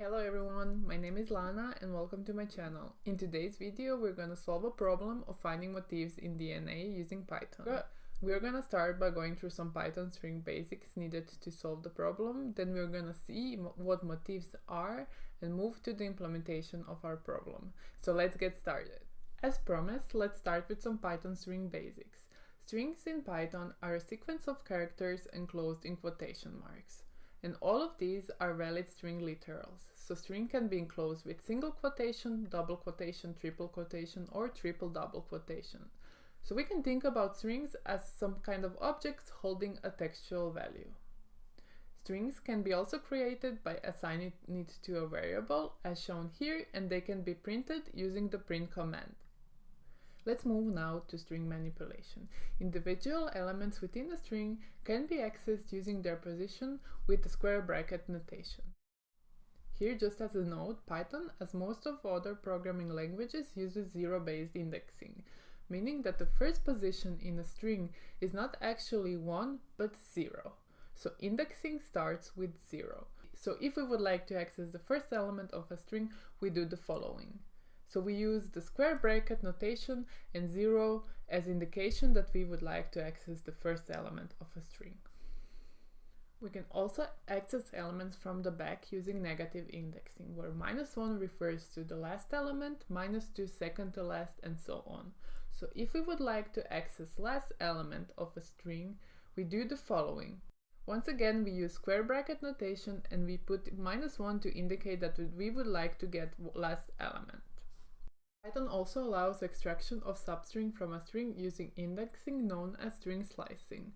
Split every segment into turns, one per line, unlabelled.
Hello everyone, my name is Lana and welcome to my channel. In today's video we're gonna solve a problem of finding motifs in DNA using Python. We're gonna start by going through some Python string basics needed to solve the problem, then we're gonna see what motifs are and move to the implementation of our problem. So let's get started. As promised, let's start with some Python string basics. Strings in Python are a sequence of characters enclosed in quotation marks. And all of these are valid string literals. So string can be enclosed with single quotation, double quotation, triple quotation, or triple double quotation. So we can think about strings as some kind of objects holding a textual value. Strings can be also created by assigning it to a variable, as shown here, and they can be printed using the print command. Let's move now to string manipulation. Individual elements within a string can be accessed using their position with the square bracket notation. Here, just as a note, Python, as most of other programming languages, uses zero-based indexing, meaning that the first position in a string is not actually 1, but 0. So indexing starts with 0. So if we would like to access the first element of a string, we do the following. So we use the square bracket notation and 0 as indication that we would like to access the first element of a string. We can also access elements from the back using negative indexing, where -1 refers to the last element, -2 second to last, and so on. So if we would like to access last element of a string, we do the following. Once again, we use square bracket notation and we put -1 to indicate that we would like to get last element. Python also allows extraction of substring from a string using indexing known as string slicing.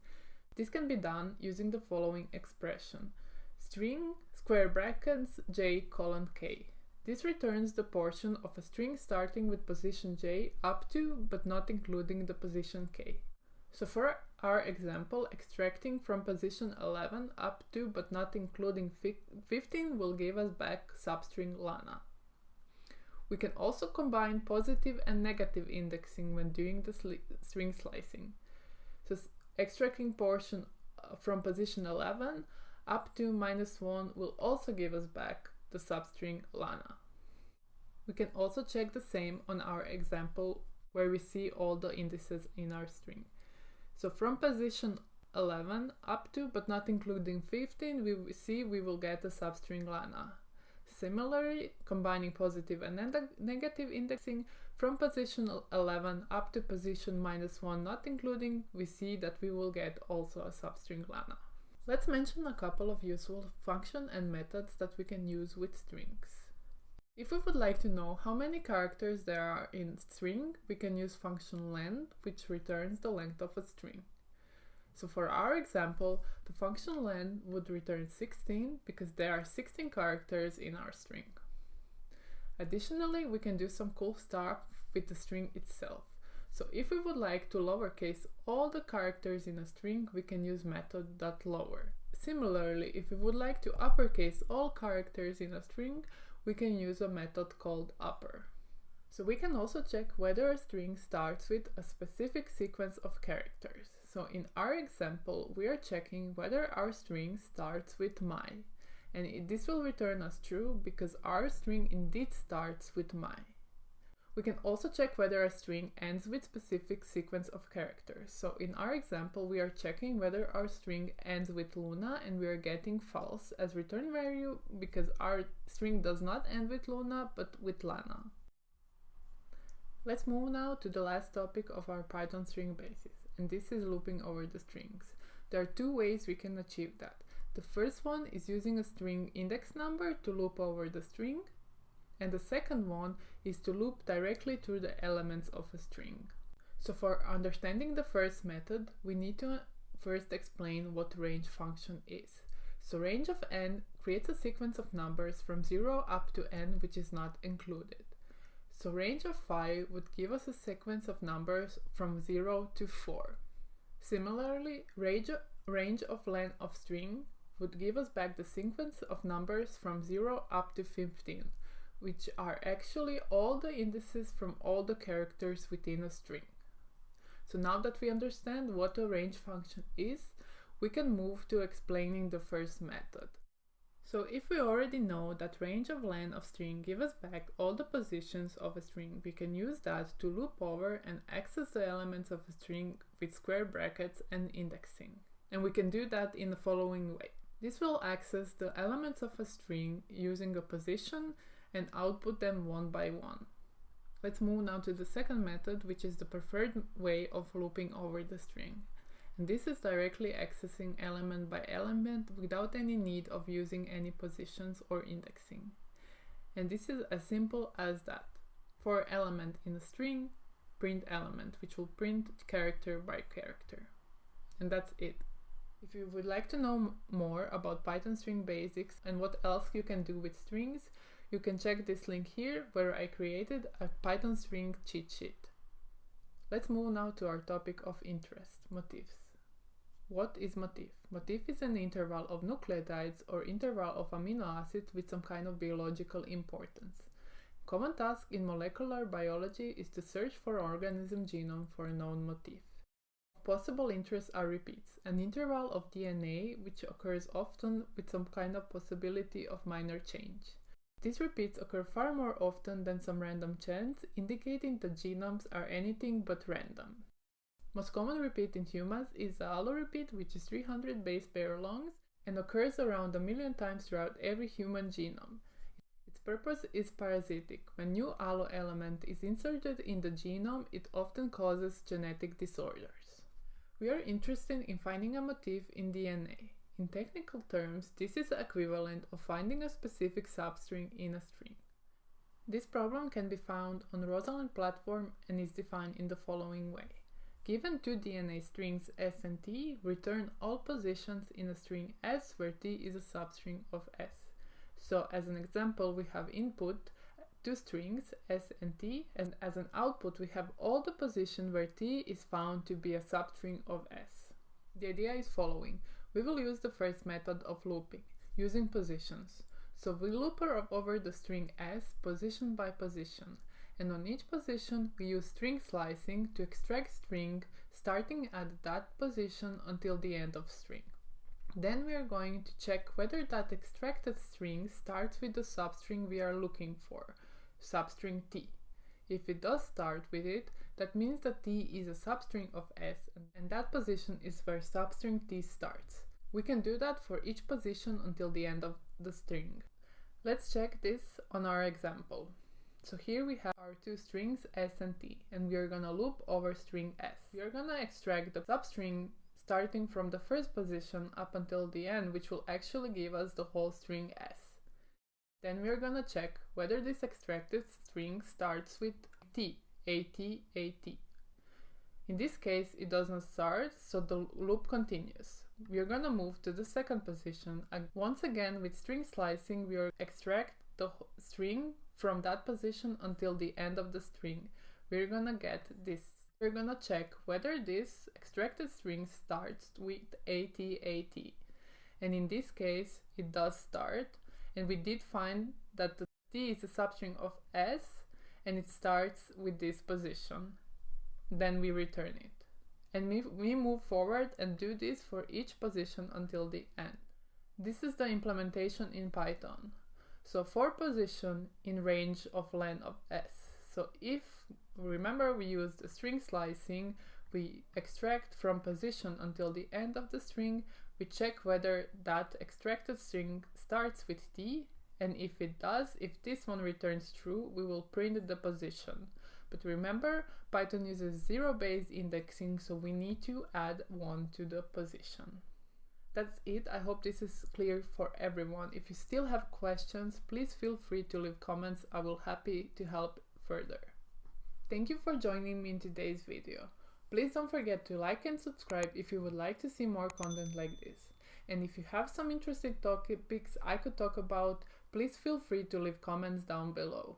This can be done using the following expression: string square brackets j:k. This returns the portion of a string starting with position j up to but not including the position k. So for our example, extracting from position 11 up to but not including 15 will give us back substring Lana. We can also combine positive and negative indexing when doing the string slicing. So extracting portion from position 11 up to -1 will also give us back the substring Lana. We can also check the same on our example where we see all the indices in our string. So from position 11 up to but not including 15, we will get the substring Lana. Similarly, combining positive and negative indexing from position 11 up to position -1 not including, we see that we will get also a substring Lana. Let's mention a couple of useful functions and methods that we can use with strings. If we would like to know how many characters there are in string, we can use function len, which returns the length of a string. So for our example, the function len would return 16 because there are 16 characters in our string. Additionally, we can do some cool stuff with the string itself. So if we would like to lowercase all the characters in a string, we can use method.lower. Similarly, if we would like to uppercase all characters in a string, we can use a method called upper. So we can also check whether a string starts with a specific sequence of characters. So in our example, we are checking whether our string starts with my, and this will return us true because our string indeed starts with my. We can also check whether a string ends with specific sequence of characters. So in our example, we are checking whether our string ends with Luna, and we are getting false as return value because our string does not end with Luna but with Lana. Let's move now to the last topic of our Python string basis, and this is looping over the strings. There are two ways we can achieve that. The first one is using a string index number to loop over the string, and the second one is to loop directly through the elements of a string. So for understanding the first method, we need to first explain what range function is. So range of n creates a sequence of numbers from 0 up to n which is not included. So range of 5 would give us a sequence of numbers from 0 to 4. Similarly, range of len of string would give us back the sequence of numbers from 0 up to 15, which are actually all the indices from all the characters within a string. So now that we understand what a range function is, we can move to explaining the first method. So if we already know that range of length of string gives us back all the positions of a string, we can use that to loop over and access the elements of a string with square brackets and indexing. And we can do that in the following way. This will access the elements of a string using a position and output them one by one. Let's move now to the second method, which is the preferred way of looping over the string. And this is directly accessing element by element without any need of using any positions or indexing. And this is as simple as that. For element in a string, print element, which will print character by character. And that's it. If you would like to know more about Python string basics and what else you can do with strings, you can check this link here where I created a Python string cheat sheet. Let's move now to our topic of interest, motifs. What is motif? Motif is an interval of nucleotides or interval of amino acids with some kind of biological importance. Common task in molecular biology is to search for organism genome for a known motif. Possible interests are repeats, an interval of DNA which occurs often with some kind of possibility of minor change. These repeats occur far more often than some random chance, indicating that genomes are anything but random. Most common repeat in humans is the allo repeat, which is 300 base pair long and occurs around 1 million times throughout every human genome. Its purpose is parasitic. When new allo element is inserted in the genome, it often causes genetic disorders. We are interested in finding a motif in DNA. In technical terms, this is the equivalent of finding a specific substring in a string. This problem can be found on Rosalind platform and is defined in the following way. Given two DNA strings S and T, return all positions in a string S where T is a substring of S. So as an example, we have input two strings S and T, and as an output we have all the positions where T is found to be a substring of S. The idea is following. We will use the first method of looping, using positions. So we loop over the string S position by position, and on each position we use string slicing to extract string starting at that position until the end of string. Then we are going to check whether that extracted string starts with the substring we are looking for, substring T. If it does start with it, that means that T is a substring of S, and that position is where substring T starts. We can do that for each position until the end of the string. Let's check this on our example. So here we have our two strings S and T, and we are gonna loop over string S. We are gonna extract the substring starting from the first position up until the end, which will actually give us the whole string S. Then we are gonna check whether this extracted string starts with T, AT, AT. In this case, it doesn't start, so the loop continues. We are gonna move to the second position, and once again with string slicing, we are extract the string from that position until the end of the string. We're gonna get this. We're gonna check whether this extracted string starts with AT, AT. And in this case, it does start, and we did find that the T is a substring of S, and it starts with this position. Then we return it. And we move forward and do this for each position until the end. This is the implementation in Python. So for position in range of length of S. So if, remember, we used the string slicing, we extract from position until the end of the string, we check whether that extracted string starts with T, and if it does, if this one returns true, we will print the position. But remember, Python uses zero-based indexing, so we need to add 1 to the position. That's it. I hope this is clear for everyone. If you still have questions, please feel free to leave comments. I will be happy to help further. Thank you for joining me in today's video. Please don't forget to like and subscribe if you would like to see more content like this. And if you have some interesting topics I could talk about, please feel free to leave comments down below.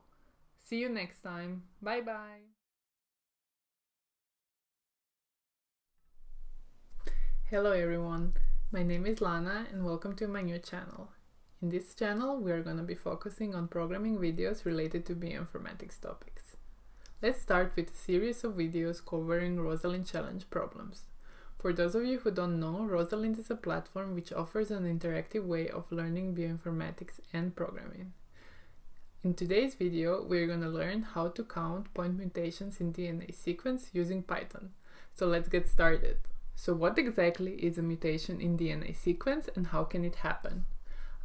See you next time. Bye bye. Hello everyone. My name is Lana and welcome to my new channel. In this channel we are going to be focusing on programming videos related to bioinformatics topics. Let's start with a series of videos covering Rosalind challenge problems. For those of you who don't know, Rosalind is a platform which offers an interactive way of learning bioinformatics and programming. In today's video, we're going to learn how to count point mutations in DNA sequence using Python. So let's get started. So what exactly is a mutation in DNA sequence and how can it happen?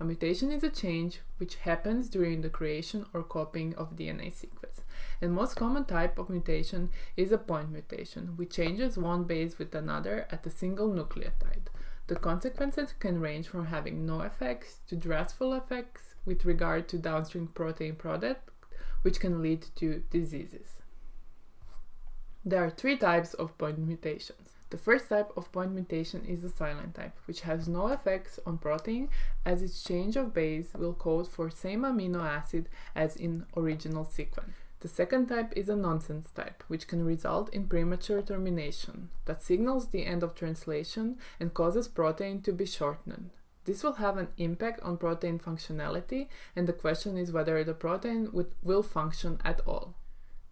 A mutation is a change which happens during the creation or copying of DNA sequence. And most common type of mutation is a point mutation, which changes one base with another at a single nucleotide. The consequences can range from having no effects to drastic effects with regard to downstream protein product, which can lead to diseases. There are three types of point mutations. The first type of point mutation is the silent type, which has no effects on protein as its change of base will code for same amino acid as in original sequence. The second type is a nonsense type, which can result in premature termination that signals the end of translation and causes protein to be shortened. This will have an impact on protein functionality, and the question is whether the protein will function at all.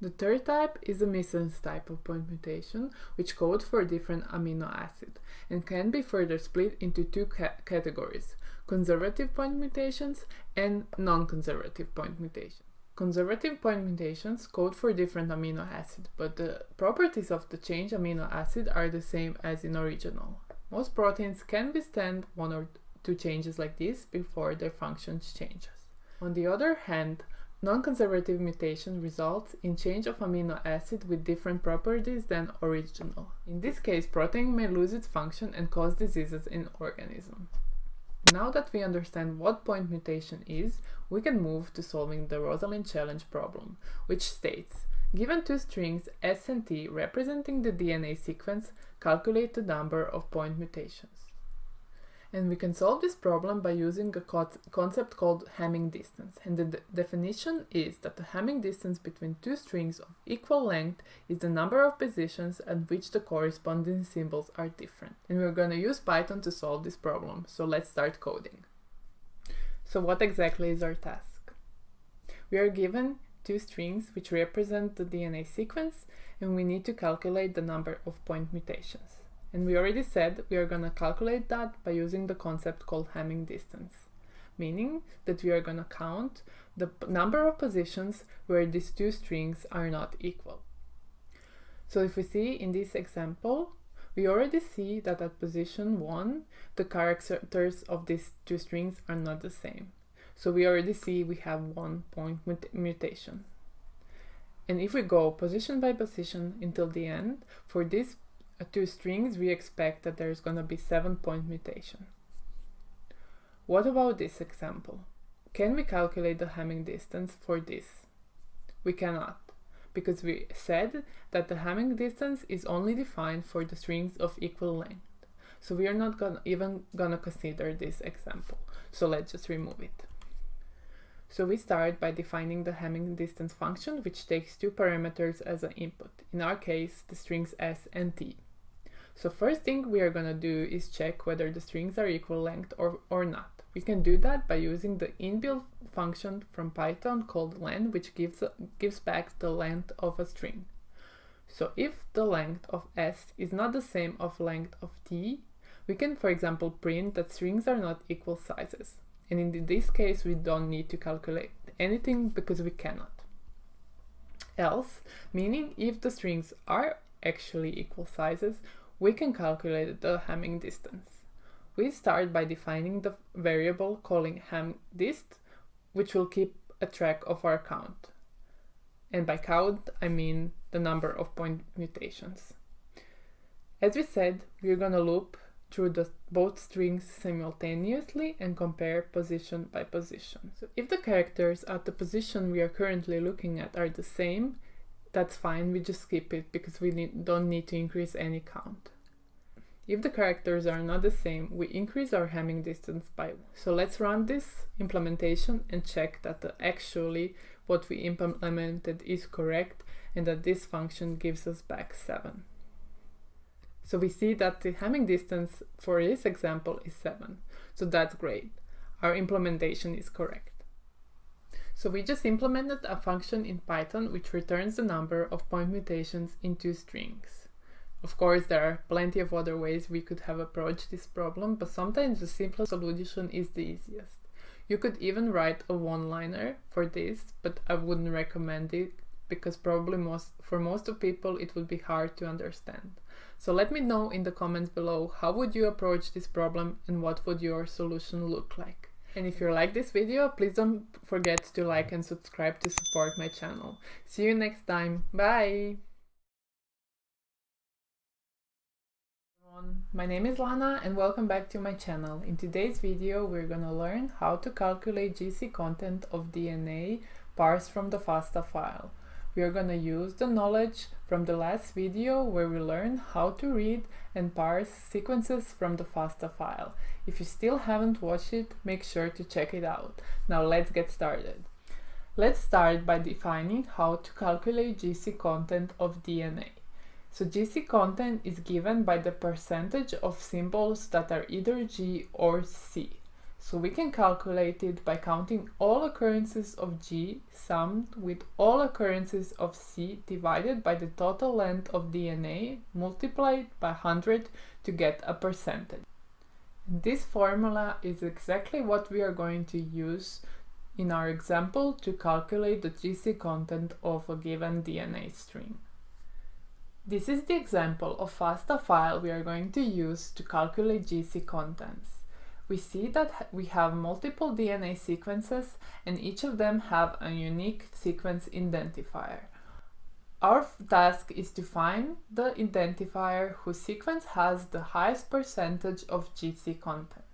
The third type is a missense type of point mutation, which codes for a different amino acid and can be further split into two categories: conservative point mutations and non-conservative point mutations. Conservative point mutations code for different amino acid, but the properties of the changed amino acid are the same as in original. Most proteins can withstand one or two changes like this before their function changes. On the other hand, non-conservative mutation results in change of amino acid with different properties than original. In this case, protein may lose its function and cause diseases in organisms. Now that we understand what point mutation is, we can move to solving the Rosalind challenge problem, which states, given two strings S and T representing the DNA sequence, calculate the number of point mutations. And we can solve this problem by using a concept called Hamming distance. And the definition is that the Hamming distance between two strings of equal length is the number of positions at which the corresponding symbols are different. And we're going to use Python to solve this problem. So let's start coding. So what exactly is our task? We are given two strings which represent the DNA sequence, and we need to calculate the number of point mutations. And we already said we are going to calculate that by using the concept called Hamming distance, meaning that we are going to count the number of positions where these two strings are not equal. So if we see in this example, we already see that at position 1, the characters of these two strings are not the same. So we already see we have 1 point mutation. And if we go position by position until the end, for this two strings, we expect that there's going to be 7-point mutation. What about this example? Can we calculate the Hamming distance for this? We cannot, because we said that the Hamming distance is only defined for the strings of equal length. So we are not even going to consider this example. So let's just remove it. So we start by defining the Hamming distance function, which takes two parameters as an input. In our case, the strings S and T. So first thing we are going to do is check whether the strings are equal length or not. We can do that by using the inbuilt function from Python called len, which gives back the length of a string. So if the length of S is not the same of length of T, we can, for example, print that strings are not equal sizes. And in this case, we don't need to calculate anything because we cannot. Else, meaning if the strings are actually equal sizes, we can calculate the Hamming distance. We start by defining the variable calling hamdist, which will keep a track of our count. And by count, I mean the number of point mutations. As we said, we're going to loop through both strings simultaneously and compare position by position. So if the characters at the position we are currently looking at are the same, that's fine, we just skip it because we don't need to increase any count. If the characters are not the same, we increase our Hamming distance by 1. So let's run this implementation and check that actually what we implemented is correct and that this function gives us back 7. So we see that the Hamming distance for this example is 7. So that's great. Our implementation is correct. So we just implemented a function in Python which returns the number of point mutations in two strings. Of course, there are plenty of other ways we could have approached this problem, but sometimes the simplest solution is the easiest. You could even write a one-liner for this, but I wouldn't recommend it because probably for most of people it would be hard to understand. So let me know in the comments below how would you approach this problem and what would your solution look like. And if you like this video, please don't forget to like and subscribe to support my channel. See you next time. Bye! My name is Lana and welcome back to my channel. In today's video we're gonna learn how to calculate GC content of DNA parsed from the FASTA file. We are gonna use the knowledge from the last video where we learned how to read and parse sequences from the FASTA file. If you still haven't watched it, make sure to check it out. Now let's get started. Let's start by defining how to calculate GC content of DNA. So GC content is given by the percentage of symbols that are either G or C. So we can calculate it by counting all occurrences of G summed with all occurrences of C divided by the total length of DNA multiplied by 100 to get a percentage. This formula is exactly what we are going to use in our example to calculate the GC content of a given DNA string. This is the example of FASTA file we are going to use to calculate GC contents. We see that we have multiple DNA sequences and each of them have a unique sequence identifier. Our task is to find the identifier whose sequence has the highest percentage of GC content.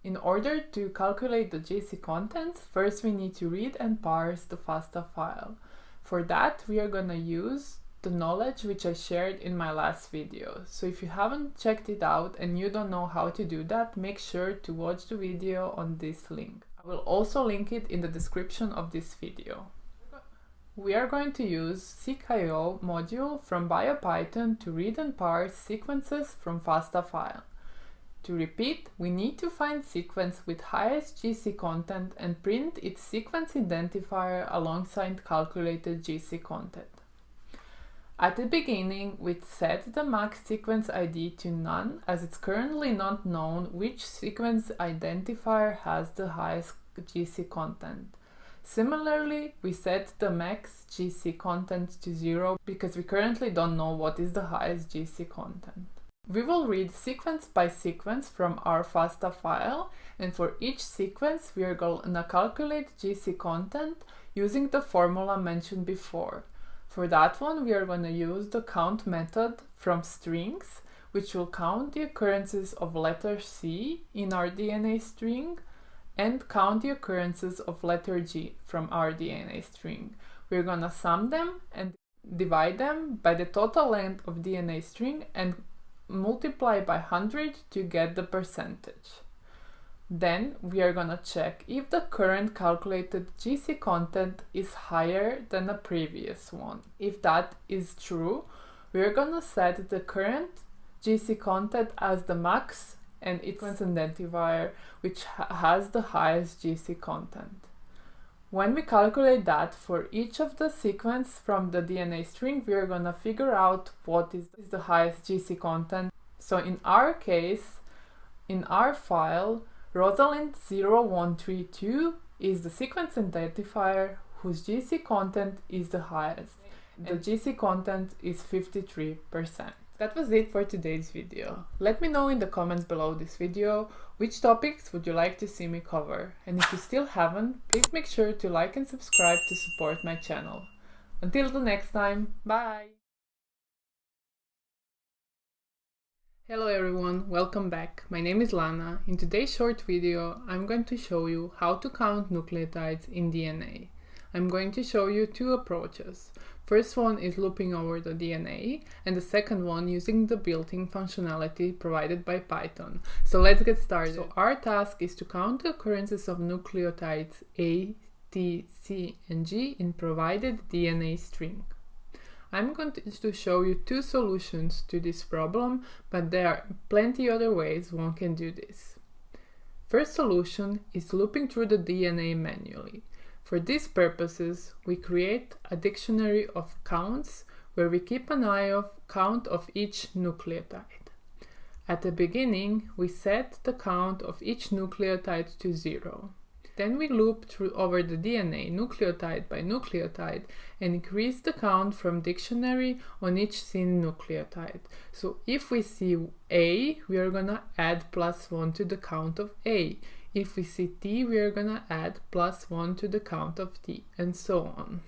In order to calculate the GC contents, first we need to read and parse the FASTA file. For that, we are going to use the knowledge which I shared in my last video. So if you haven't checked it out and you don't know how to do that, make sure to watch the video on this link. I will also link it in the description of this video. We are going to use seq.io module from BioPython to read and parse sequences from FASTA file. To repeat, we need to find sequence with highest GC content and print its sequence identifier alongside calculated GC content. At the beginning, we set the max sequence ID to none as it's currently not known which sequence identifier has the highest GC content. Similarly, we set the max GC content to 0 because we currently don't know what is the highest GC content. We will read sequence by sequence from our FASTA file, and for each sequence we are going to calculate GC content using the formula mentioned before. For that one, we are going to use the count method from strings, which will count the occurrences of letter C in our DNA string and count the occurrences of letter G from our DNA string. We're going to sum them and divide them by the total length of DNA string and multiply by 100 to get the percentage. Then we are gonna check if the current calculated GC content is higher than the previous one. If that is true, we are gonna set the current GC content as the max and its identifier which has the highest GC content. When we calculate that for each of the sequence from the DNA string, we are gonna figure out what is the highest GC content. So in our case, in our file, rosalind.info is the sequence identifier whose GC content is the highest. The GC content is 53%. That was it for today's video. Let me know in the comments below this video which topics would you like to see me cover. And if you still haven't, please make sure to like and subscribe to support my channel. Until the next time, bye! Hello everyone, welcome back. My name is Lana. In today's short video, I'm going to show you how to count nucleotides in DNA. I'm going to show you two approaches. First one is looping over the DNA, and the second one using the built-in functionality provided by Python. So let's get started. So our task is to count the occurrences of nucleotides A, T, C, and G in provided DNA string. I'm going to show you two solutions to this problem, but there are plenty other ways one can do this. First solution is looping through the DNA manually. For these purposes, we create a dictionary of counts where we keep an eye on count of each nucleotide. At the beginning, we set the count of each nucleotide to 0. Then we loop through over the DNA nucleotide by nucleotide and increase the count from dictionary on each seen nucleotide. So if we see A, we are gonna add +1 to the count of A. If we see T, we are gonna add +1 to the count of T, and so on.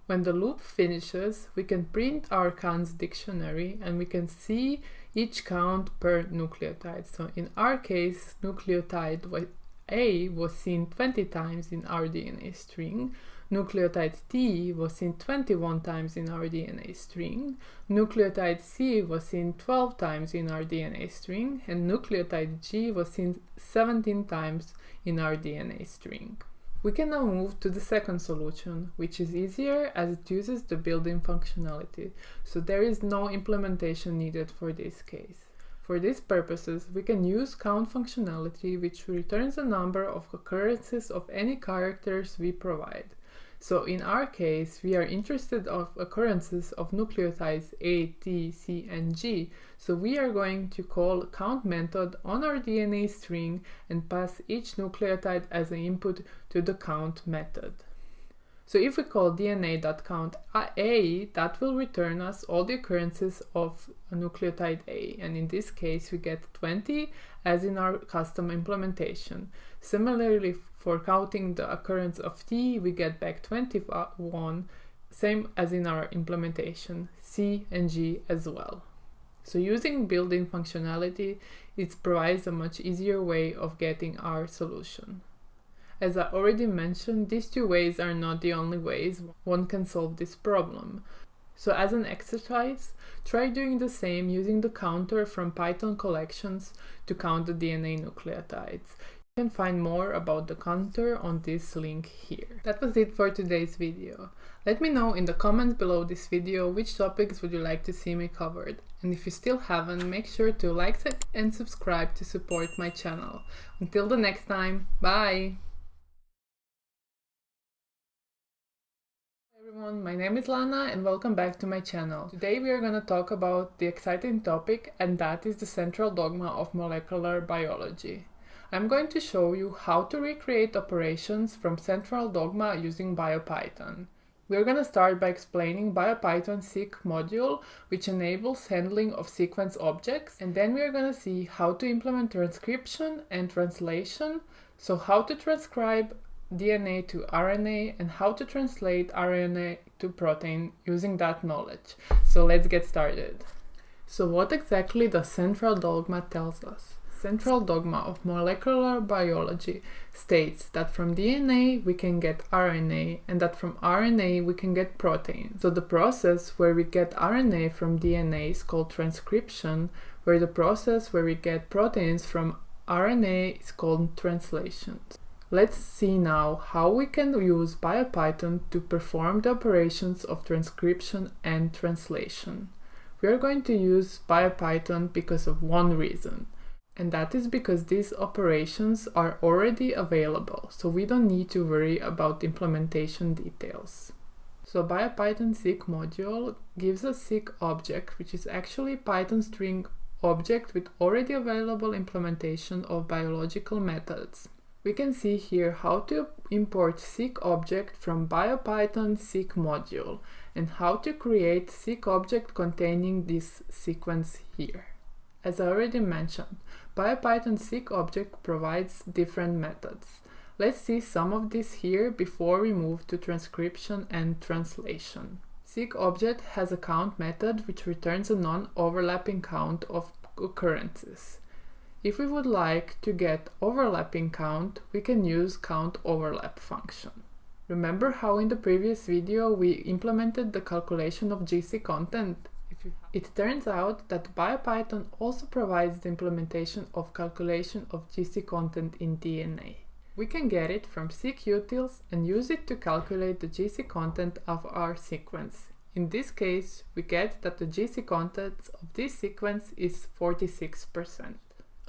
When the loop finishes, we can print our counts dictionary and we can see each count per nucleotide. So in our case, nucleotide A was seen 20 times in our DNA string, nucleotide T was seen 21 times in our DNA string, nucleotide C was seen 12 times in our DNA string, and nucleotide G was seen 17 times in our DNA string. We can now move to the second solution, which is easier as it uses the built-in functionality, so there is no implementation needed for this case. For these purposes, we can use count functionality, which returns the number of occurrences of any characters we provide. So in our case, we are interested in occurrences of nucleotides A, T, C, and G. So we are going to call count method on our DNA string and pass each nucleotide as an input to the count method. So if we call DNA.count A, that will return us all the occurrences of a nucleotide A, and in this case we get 20 as in our custom implementation. Similarly, for counting the occurrence of T, we get back 21, same as in our implementation, C and G as well. So using built-in functionality, it provides a much easier way of getting our solution. As I already mentioned, these two ways are not the only ways one can solve this problem. So as an exercise, try doing the same using the counter from Python collections to count the DNA nucleotides. You can find more about the counter on this link here. That was it for today's video. Let me know in the comments below this video which topics would you like to see me covered. And if you still haven't, make sure to like and subscribe to support my channel. Until the next time, bye! Everyone, my name is Lana and welcome back to my channel. Today we are going to talk about the exciting topic, and that is the central dogma of molecular biology. I'm going to show you how to recreate operations from central dogma using BioPython. We are going to start by explaining BioPython seq module, which enables handling of sequence objects, and then we are going to see how to implement transcription and translation, so how to transcribe DNA to RNA and how to translate RNA to protein using that knowledge. So let's get started. So what exactly does central dogma tells us? Central dogma of molecular biology states that from DNA we can get RNA and that from RNA we can get protein. So the process where we get RNA from DNA is called transcription, where the process where we get proteins from RNA is called translation. Let's see now how we can use BioPython to perform the operations of transcription and translation. We are going to use BioPython because of one reason, and that is because these operations are already available, so we don't need to worry about implementation details. So BioPython seq module gives a seq object, which is actually Python string object with already available implementation of biological methods. We can see here how to import seq object from BioPython seq module and how to create seq object containing this sequence here. As I already mentioned, BioPython seq object provides different methods. Let's see some of this here before we move to transcription and translation. Seq object has a count method which returns a non-overlapping count of occurrences. If we would like to get overlapping count, we can use count overlap function. Remember how in the previous video we implemented the calculation of GC content? It turns out that BioPython also provides the implementation of calculation of GC content in DNA. We can get it from sequtils and use it to calculate the GC content of our sequence. In this case, we get that the GC content of this sequence is 46%.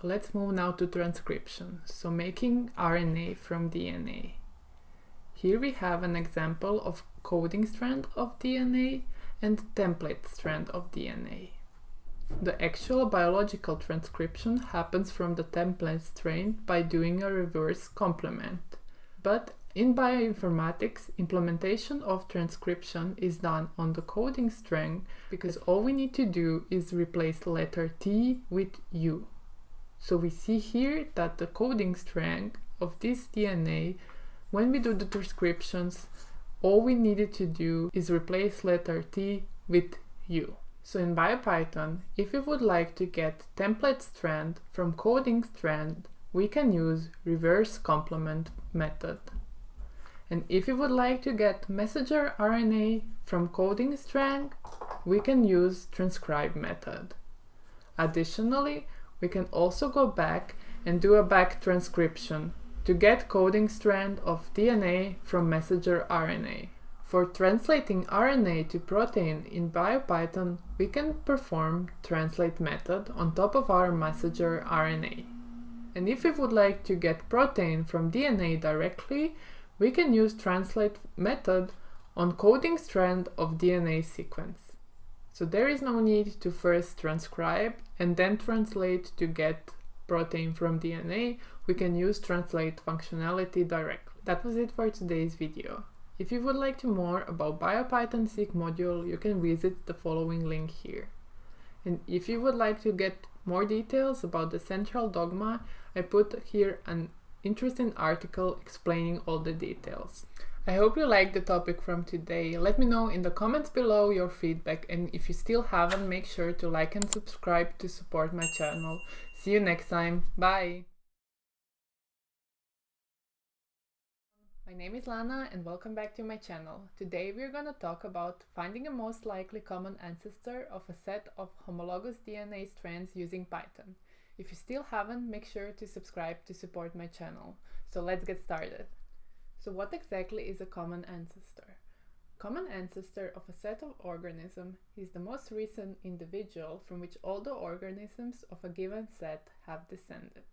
Let's move now to transcription, so making RNA from DNA. Here we have an example of coding strand of DNA, and template strand of DNA. The actual biological transcription happens from the template strand by doing a reverse complement. But in bioinformatics, implementation of transcription is done on the coding strand because all we need to do is replace letter T with U. So we see here that the coding strand of this DNA, when we do the transcriptions, all we needed to do is replace letter T with U. So in BioPython, if we would like to get template strand from coding strand, we can use reverse complement method. And if we would like to get messenger RNA from coding strand, we can use transcribe method. Additionally, we can also go back and do a back transcription to get coding strand of DNA from messenger RNA. For translating RNA to protein in BioPython, we can perform translate method on top of our messenger RNA. And if we would like to get protein from DNA directly, we can use translate method on coding strand of DNA sequence. So there is no need to first transcribe and then translate to get protein from DNA. We can use translate functionality directly. That was it for today's video. If you would like to more about BioPython seq module, you can visit the following link here. And if you would like to get more details about the central dogma, I put here an interesting article explaining all the details. I hope you liked the topic from today. Let me know in the comments below your feedback, and if you still haven't, make sure to like and subscribe to support my channel. See you next time. Bye! My name is Lana and welcome back to my channel. Today we're gonna talk about finding a most likely common ancestor of a set of homologous DNA strands using Python. If you still haven't, make sure to subscribe to support my channel. So let's get started. So what exactly is a common ancestor? Common ancestor of a set of organisms is the most recent individual from which all the organisms of a given set have descended.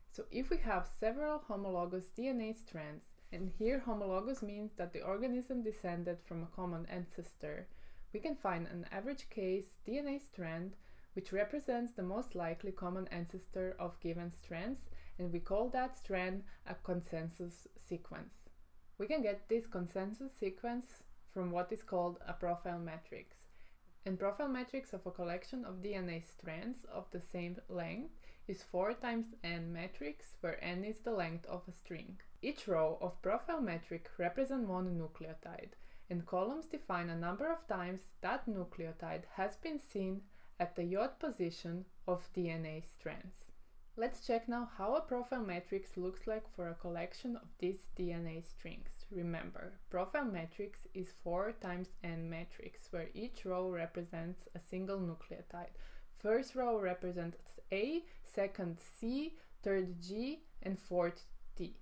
So if we have several homologous DNA strands, and here homologous means that the organism descended from a common ancestor, we can find an average case DNA strand which represents the most likely common ancestor of given strands, and we call that strand a consensus sequence. We can get this consensus sequence from what is called a profile matrix. And profile matrix of a collection of DNA strands of the same length is 4 times n matrix, where n is the length of a string. Each row of profile matrix represents one nucleotide, and columns define a number of times that nucleotide has been seen at the J position of DNA strands. Let's check now how a profile matrix looks like for a collection of these DNA strings. Remember, profile matrix is 4 times n matrix, where each row represents a single nucleotide. First row represents A, second C, third G, and fourth T.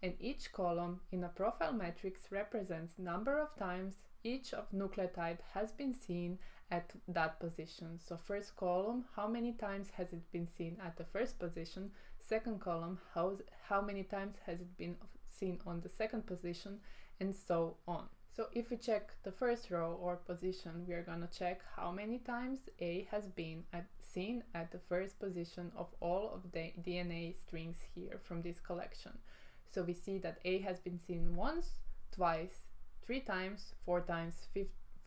And each column in a profile matrix represents number of times each of nucleotide has been seen at that position. So first column, how many times has it been seen at the first position? Second column, how many times has it been seen on the second position, and so on. So if we check the first row or position, we are going to check how many times A has been seen at the first position of all of the DNA strings here from this collection. So we see that A has been seen once, twice, 3 times, 4 times,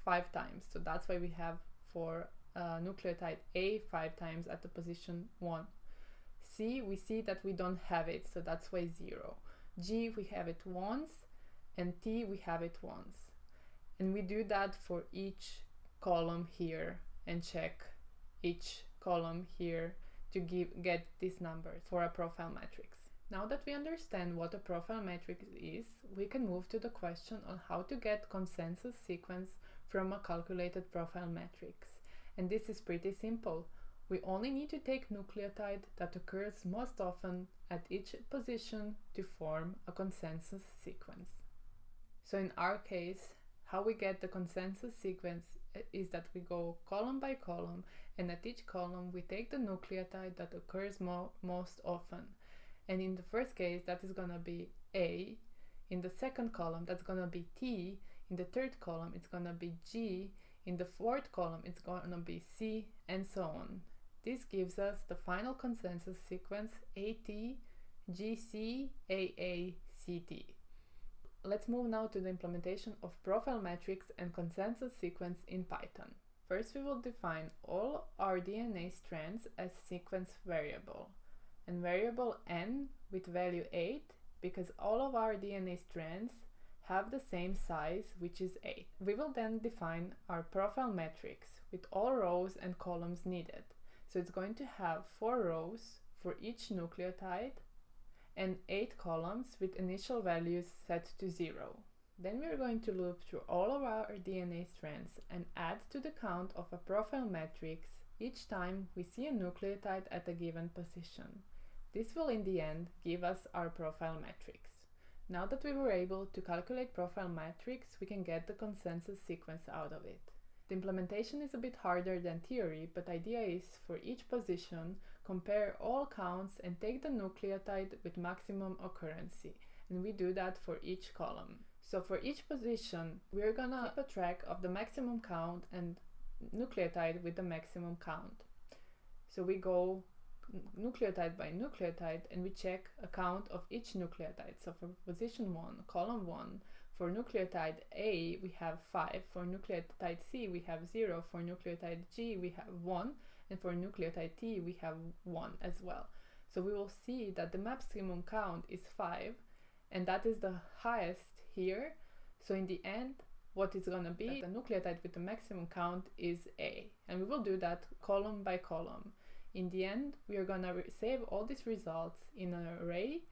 5 times. So that's why we have for nucleotide A 5 times at the position 1. C, we see that we don't have it, so that's why 0. G, we have it once, and T, we have it once. And we do that for each column here and check each column here to get these numbers for a profile matrix. Now that we understand what a profile matrix is, we can move to the question on how to get consensus sequence from a calculated profile matrix. And this is pretty simple. We only need to take nucleotide that occurs most often at each position to form a consensus sequence. So in our case, how we get the consensus sequence is that we go column by column, and at each column we take the nucleotide that occurs most often. And in the first case, that is going to be A. In the second column, that's going to be T. In the third column, it's going to be G. In the fourth column, it's going to be C, and so on. This gives us the final consensus sequence AT, GC, AA, CT. Let's move now to the implementation of profile matrix and consensus sequence in Python. First, we will define all our DNA strands as sequence variable, and variable n with value 8, because all of our DNA strands have the same size, which is 8. We will then define our profile matrix with all rows and columns needed. So it's going to have 4 rows for each nucleotide and 8 columns with initial values set to 0. Then we are going to loop through all of our DNA strands and add to the count of a profile matrix each time we see a nucleotide at a given position. This will in the end give us our profile matrix. Now that we were able to calculate profile matrix, we can get the consensus sequence out of it. The implementation is a bit harder than theory, but the idea is for each position, compare all counts and take the nucleotide with maximum occurrency. And we do that for each column. So for each position, we're gonna keep a track of the maximum count and nucleotide with the maximum count. So we go nucleotide by nucleotide and we check a count of each nucleotide. So for position 1, column 1, for nucleotide A we have 5, for nucleotide C we have 0, for nucleotide G we have 1, and for nucleotide T we have 1 as well. So we will see that the maximum count is 5, and that is the highest here. So in the end, what is going to be the nucleotide with the maximum count is A, and we will do that column by column. In the end, we are going to save all these results in an array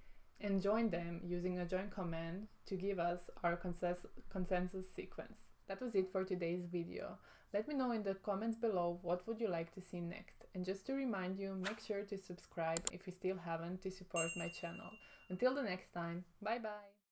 and join them using a join command to give us our consensus sequence. That was it for today's video. Let me know in the comments below what would you like to see next. And just to remind you, make sure to subscribe if you still haven't to support my channel. Until the next time, bye bye!